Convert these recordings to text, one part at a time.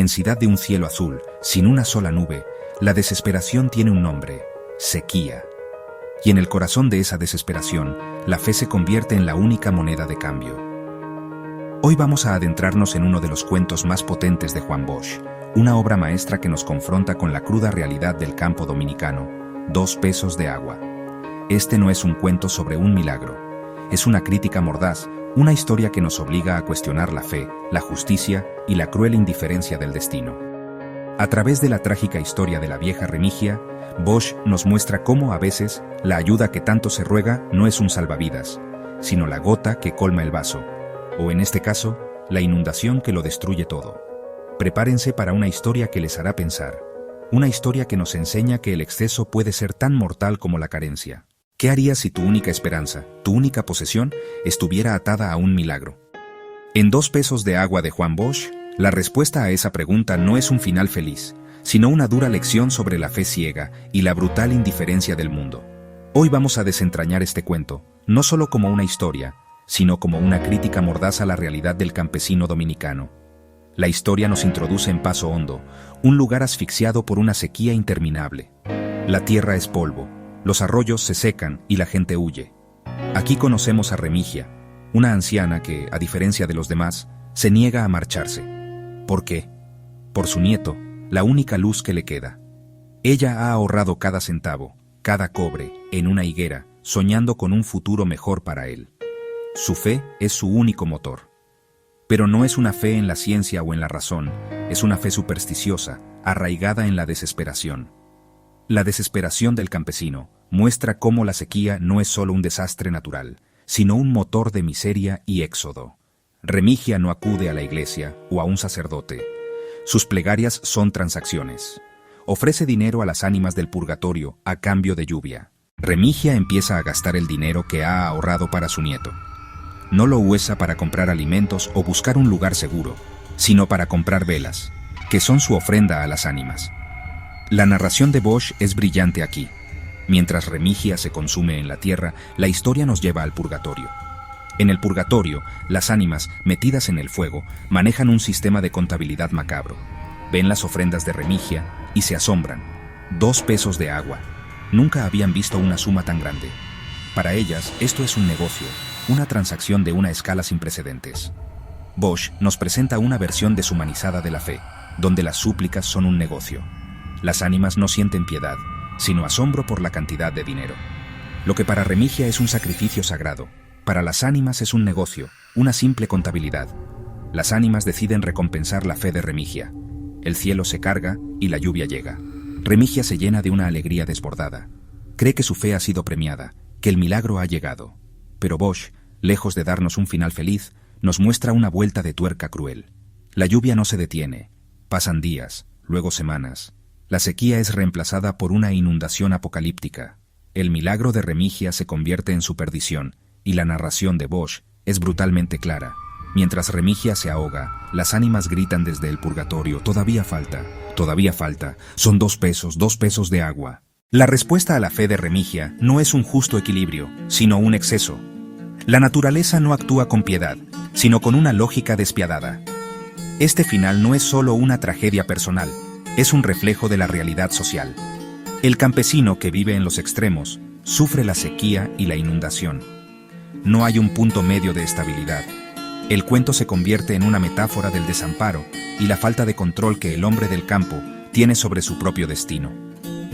inmensidad de un cielo azul, sin una sola nube, la desesperación tiene un nombre: sequía. Y en el corazón de esa desesperación, la fe se convierte en la única moneda de cambio. Hoy vamos a adentrarnos en uno de los cuentos más potentes de Juan Bosch, una obra maestra que nos confronta con la cruda realidad del campo dominicano: 2 pesos de agua. Este no es un cuento sobre un milagro, es una crítica mordaz, una historia que nos obliga a cuestionar la fe, la justicia y la cruel indiferencia del destino. A través de la trágica historia de la vieja Remigia, Bosch nos muestra cómo a veces la ayuda que tanto se ruega no es un salvavidas, sino la gota que colma el vaso, o en este caso, la inundación que lo destruye todo. Prepárense para una historia que les hará pensar, una historia que nos enseña que el exceso puede ser tan mortal como la carencia. ¿Qué harías si tu única esperanza, tu única posesión, estuviera atada a un milagro? En 2 pesos de agua de Juan Bosch, la respuesta a esa pregunta no es un final feliz, sino una dura lección sobre la fe ciega y la brutal indiferencia del mundo. Hoy vamos a desentrañar este cuento, no solo como una historia, sino como una crítica mordaz a la realidad del campesino dominicano. La historia nos introduce en Paso Hondo, un lugar asfixiado por una sequía interminable. La tierra es polvo, los arroyos se secan y la gente huye. Aquí conocemos a Remigia, una anciana que, a diferencia de los demás, se niega a marcharse. ¿Por qué? Por su nieto, la única luz que le queda. Ella ha ahorrado cada centavo, cada cobre, en una higuera, soñando con un futuro mejor para él. Su fe es su único motor. Pero no es una fe en la ciencia o en la razón, es una fe supersticiosa, arraigada en la desesperación. La desesperación del campesino muestra cómo la sequía no es solo un desastre natural, sino un motor de miseria y éxodo. Remigia no acude a la iglesia o a un sacerdote. Sus plegarias son transacciones. Ofrece dinero a las ánimas del purgatorio a cambio de lluvia. Remigia empieza a gastar el dinero que ha ahorrado para su nieto. No lo usa para comprar alimentos o buscar un lugar seguro, sino para comprar velas, que son su ofrenda a las ánimas. La narración de Bosch es brillante aquí. Mientras Remigia se consume en la tierra, la historia nos lleva al purgatorio. En el purgatorio, las ánimas, metidas en el fuego, manejan un sistema de contabilidad macabro. Ven las ofrendas de Remigia y se asombran. 2 pesos de agua. Nunca habían visto una suma tan grande. Para ellas, esto es un negocio, una transacción de una escala sin precedentes. Bosch nos presenta una versión deshumanizada de la fe, donde las súplicas son un negocio. Las ánimas no sienten piedad, sino asombro por la cantidad de dinero. Lo que para Remigia es un sacrificio sagrado, para las ánimas es un negocio, una simple contabilidad. Las ánimas deciden recompensar la fe de Remigia. El cielo se carga y la lluvia llega. Remigia se llena de una alegría desbordada. Cree que su fe ha sido premiada, que el milagro ha llegado. Pero Bosch, lejos de darnos un final feliz, nos muestra una vuelta de tuerca cruel. La lluvia no se detiene. Pasan días, luego semanas. La sequía es reemplazada por una inundación apocalíptica. El milagro de Remigia se convierte en su perdición, y la narración de Bosch es brutalmente clara. Mientras Remigia se ahoga, las ánimas gritan desde el purgatorio: todavía falta, son 2 pesos de agua. La respuesta a la fe de Remigia no es un justo equilibrio, sino un exceso. La naturaleza no actúa con piedad, sino con una lógica despiadada. Este final no es solo una tragedia personal, es un reflejo de la realidad social. El campesino que vive en los extremos sufre la sequía y la inundación. No hay un punto medio de estabilidad. El cuento se convierte en una metáfora del desamparo y la falta de control que el hombre del campo tiene sobre su propio destino.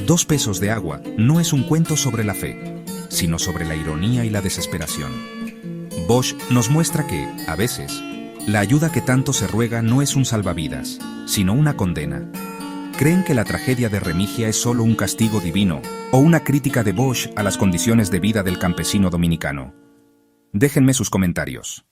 2 pesos de agua no es un cuento sobre la fe, sino sobre la ironía y la desesperación. Bosch nos muestra que, a veces, la ayuda que tanto se ruega no es un salvavidas, sino una condena. ¿Creen que la tragedia de Remigia es solo un castigo divino o una crítica de Bosch a las condiciones de vida del campesino dominicano? Déjenme sus comentarios.